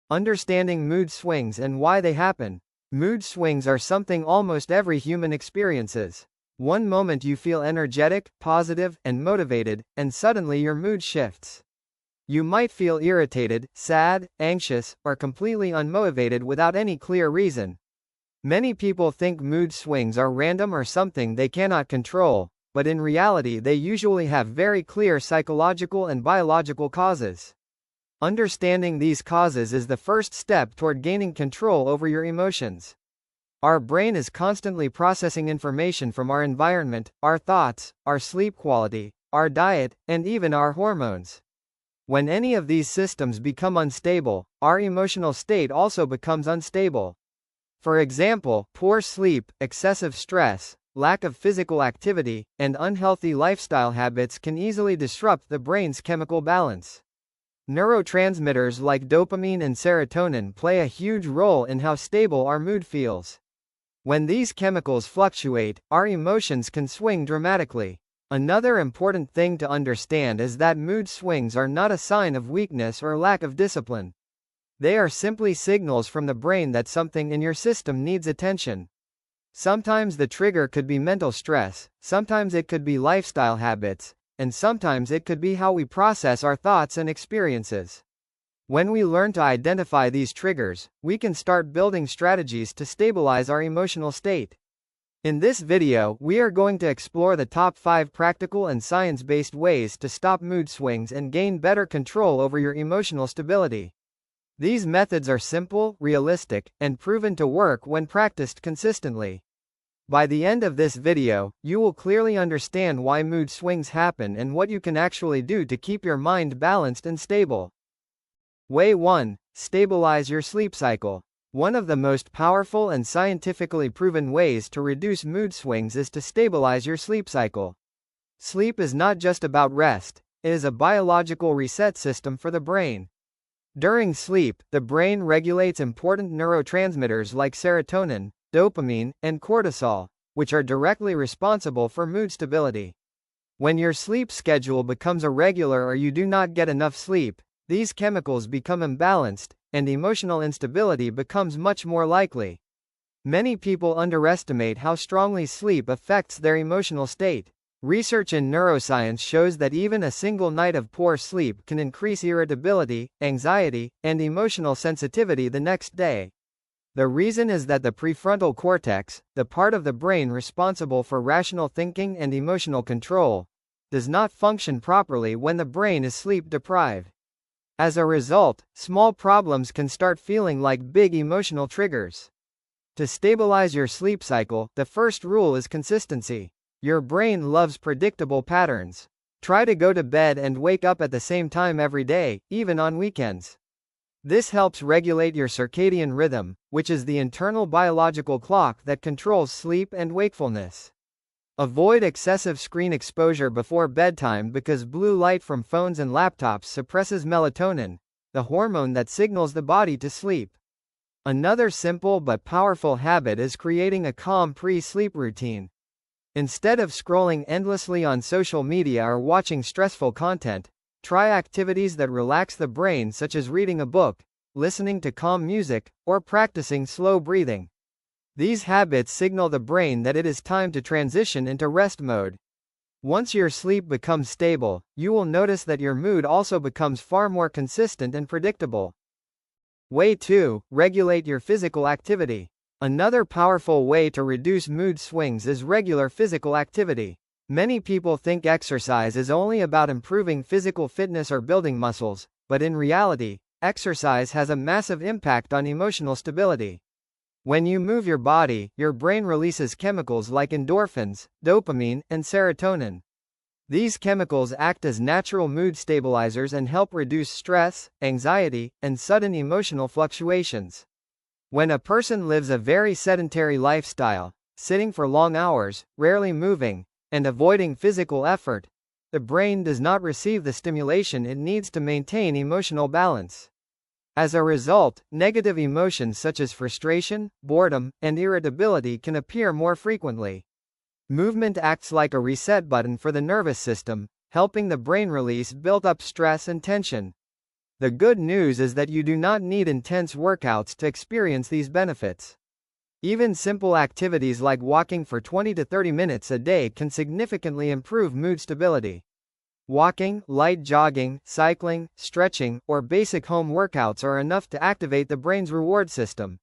Understanding mood swings and why they happen. Mood swings are something almost every human experiences. One moment you feel energetic, positive, and motivated, and suddenly your mood shifts. You might feel irritated, sad, anxious, or completely unmotivated without any clear reason. Many people think mood swings are random or something they cannot control, but in reality they usually have very clear psychological and biological causes. Understanding these causes is the first step toward gaining control over your emotions. Our brain is constantly processing information from our environment, our thoughts, our sleep quality, our diet, and even our hormones. When any of these systems become unstable, our emotional state also becomes unstable. For example, poor sleep, excessive stress, lack of physical activity, and unhealthy lifestyle habits can easily disrupt the brain's chemical balance. Neurotransmitters like dopamine and serotonin play a huge role in how stable our mood feels. When these chemicals fluctuate, our emotions can swing dramatically. Another important thing to understand is that mood swings are not a sign of weakness or lack of discipline. They are simply signals from the brain that something in your system needs attention. Sometimes the trigger could be mental stress, sometimes it could be lifestyle habits, and sometimes it could be how we process our thoughts and experiences. When we learn to identify these triggers, we can start building strategies to stabilize our emotional state. In this video, we are going to explore the top 5 practical and science-based ways to stop mood swings and gain better control over your emotional stability. These methods are simple, realistic, and proven to work when practiced consistently. By the end of this video, you will clearly understand why mood swings happen and what you can actually do to keep your mind balanced and stable. Way 1. Stabilize your sleep cycle. One of the most powerful and scientifically proven ways to reduce mood swings is to stabilize your sleep cycle. Sleep is not just about rest, it is a biological reset system for the brain. During sleep, the brain regulates important neurotransmitters like serotonin, dopamine, and cortisol, which are directly responsible for mood stability. When your sleep schedule becomes irregular or you do not get enough sleep, these chemicals become imbalanced, and emotional instability becomes much more likely. Many people underestimate how strongly sleep affects their emotional state. Research in neuroscience shows that even a single night of poor sleep can increase irritability, anxiety, and emotional sensitivity the next day. The reason is that the prefrontal cortex, the part of the brain responsible for rational thinking and emotional control, does not function properly when the brain is sleep deprived. As a result, small problems can start feeling like big emotional triggers. To stabilize your sleep cycle, the first rule is consistency. Your brain loves predictable patterns. Try to go to bed and wake up at the same time every day, even on weekends. This helps regulate your circadian rhythm, which is the internal biological clock that controls sleep and wakefulness. Avoid excessive screen exposure before bedtime because blue light from phones and laptops suppresses melatonin, the hormone that signals the body to sleep. Another simple but powerful habit is creating a calm pre-sleep routine. Instead of scrolling endlessly on social media or watching stressful content, try activities that relax the brain such as reading a book, listening to calm music, or practicing slow breathing. These habits signal the brain that it is time to transition into rest mode. Once your sleep becomes stable, you will notice that your mood also becomes far more consistent and predictable. Way 2. Regulate your physical activity. Another powerful way to reduce mood swings is regular physical activity. Many people think exercise is only about improving physical fitness or building muscles, but in reality, exercise has a massive impact on emotional stability. When you move your body, your brain releases chemicals like endorphins, dopamine, and serotonin. These chemicals act as natural mood stabilizers and help reduce stress, anxiety, and sudden emotional fluctuations. When a person lives a very sedentary lifestyle, sitting for long hours, rarely moving, and avoiding physical effort, the brain does not receive the stimulation it needs to maintain emotional balance. As a result, negative emotions such as frustration, boredom, and irritability can appear more frequently. Movement acts like a reset button for the nervous system, helping the brain release built-up stress and tension. The good news is that you do not need intense workouts to experience these benefits. Even simple activities like walking for 20 to 30 minutes a day can significantly improve mood stability. Walking, light jogging, cycling, stretching, or basic home workouts are enough to activate the brain's reward system.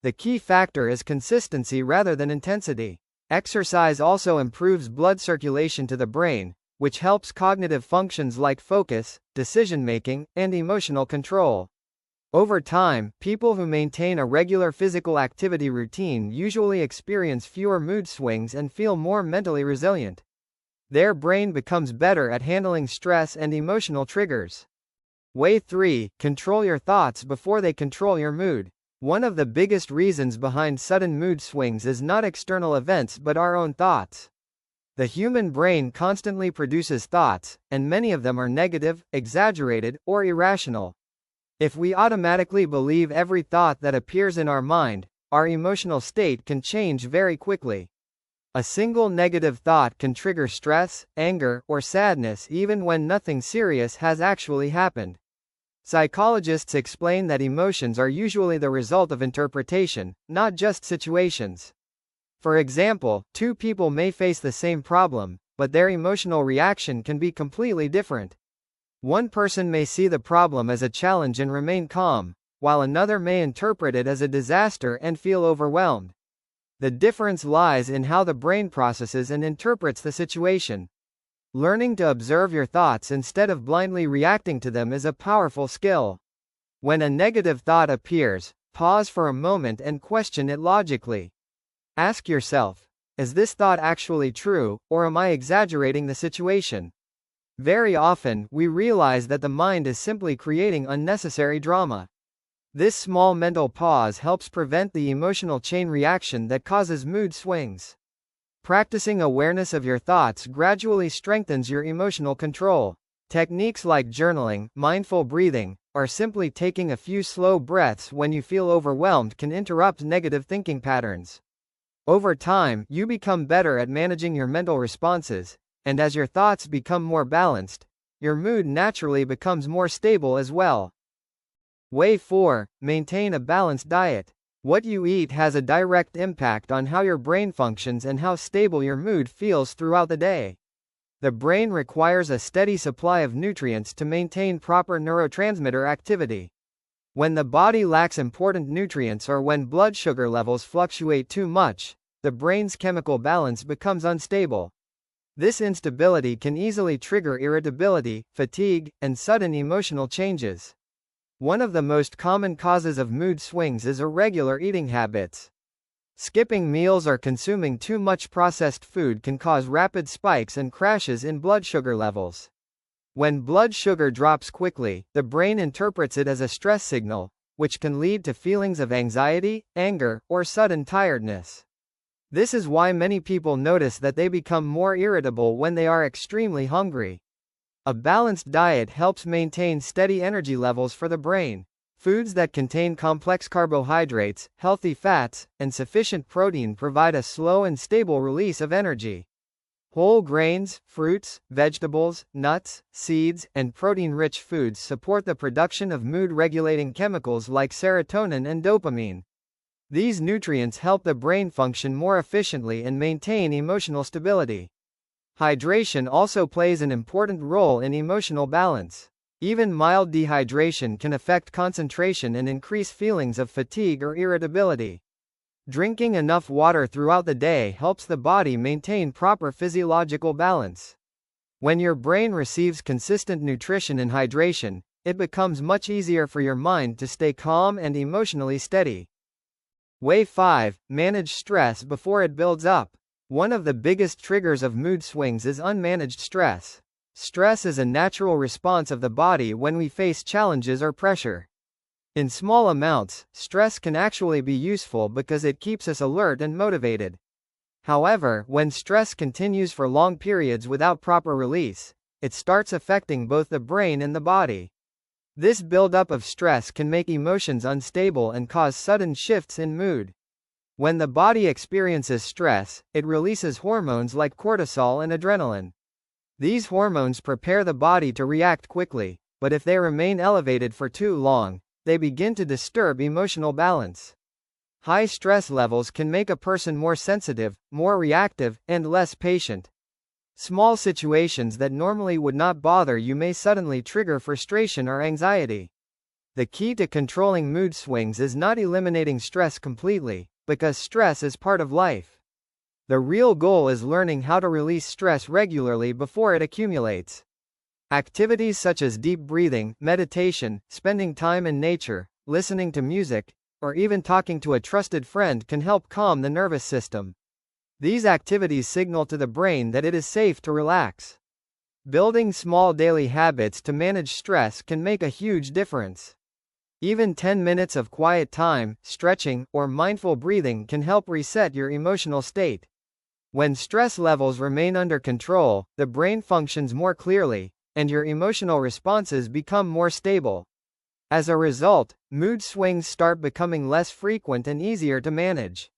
The key factor is consistency rather than intensity. Exercise also improves blood circulation to the brain, which helps cognitive functions like focus, decision-making, and emotional control. Over time, people who maintain a regular physical activity routine usually experience fewer mood swings and feel more mentally resilient. Their brain becomes better at handling stress and emotional triggers. Way 3. Control your thoughts before they control your mood. One of the biggest reasons behind sudden mood swings is not external events but our own thoughts. The human brain constantly produces thoughts, and many of them are negative, exaggerated, or irrational. If we automatically believe every thought that appears in our mind, our emotional state can change very quickly. A single negative thought can trigger stress, anger, or sadness even when nothing serious has actually happened. Psychologists explain that emotions are usually the result of interpretation, not just situations. For example, two people may face the same problem, but their emotional reaction can be completely different. One person may see the problem as a challenge and remain calm, while another may interpret it as a disaster and feel overwhelmed. The difference lies in how the brain processes and interprets the situation. Learning to observe your thoughts instead of blindly reacting to them is a powerful skill. When a negative thought appears, pause for a moment and question it logically. Ask yourself, is this thought actually true, or am I exaggerating the situation? Very often, we realize that the mind is simply creating unnecessary drama. This small mental pause helps prevent the emotional chain reaction that causes mood swings. Practicing awareness of your thoughts gradually strengthens your emotional control. Techniques like journaling, mindful breathing, or simply taking a few slow breaths when you feel overwhelmed can interrupt negative thinking patterns. Over time, you become better at managing your mental responses, and as your thoughts become more balanced, your mood naturally becomes more stable as well. Way 4. Maintain a balanced diet. What you eat has a direct impact on how your brain functions and how stable your mood feels throughout the day. The brain requires a steady supply of nutrients to maintain proper neurotransmitter activity. When the body lacks important nutrients or when blood sugar levels fluctuate too much, the brain's chemical balance becomes unstable. This instability can easily trigger irritability, fatigue, and sudden emotional changes. One of the most common causes of mood swings is irregular eating habits. Skipping meals or consuming too much processed food can cause rapid spikes and crashes in blood sugar levels. When blood sugar drops quickly, the brain interprets it as a stress signal, which can lead to feelings of anxiety, anger, or sudden tiredness. This is why many people notice that they become more irritable when they are extremely hungry. A balanced diet helps maintain steady energy levels for the brain. Foods that contain complex carbohydrates, healthy fats, and sufficient protein provide a slow and stable release of energy. Whole grains, fruits, vegetables, nuts, seeds, and protein-rich foods support the production of mood-regulating chemicals like serotonin and dopamine. These nutrients help the brain function more efficiently and maintain emotional stability. Hydration also plays an important role in emotional balance. Even mild dehydration can affect concentration and increase feelings of fatigue or irritability. Drinking enough water throughout the day helps the body maintain proper physiological balance. When your brain receives consistent nutrition and hydration, it becomes much easier for your mind to stay calm and emotionally steady. Way 5. Manage stress before it builds up. One of the biggest triggers of mood swings is unmanaged stress. Stress is a natural response of the body when we face challenges or pressure. In small amounts, stress can actually be useful because it keeps us alert and motivated. However, when stress continues for long periods without proper release, it starts affecting both the brain and the body. This buildup of stress can make emotions unstable and cause sudden shifts in mood. When the body experiences stress, it releases hormones like cortisol and adrenaline. These hormones prepare the body to react quickly, but if they remain elevated for too long, they begin to disturb emotional balance. High stress levels can make a person more sensitive, more reactive, and less patient. Small situations that normally would not bother you may suddenly trigger frustration or anxiety. The key to controlling mood swings is not eliminating stress completely, because stress is part of life. The real goal is learning how to release stress regularly before it accumulates. Activities such as deep breathing, meditation, spending time in nature, listening to music, or even talking to a trusted friend can help calm the nervous system. These activities signal to the brain that it is safe to relax. Building small daily habits to manage stress can make a huge difference. Even 10 minutes of quiet time, stretching, or mindful breathing can help reset your emotional state. When stress levels remain under control, the brain functions more clearly, and your emotional responses become more stable. As a result, mood swings start becoming less frequent and easier to manage.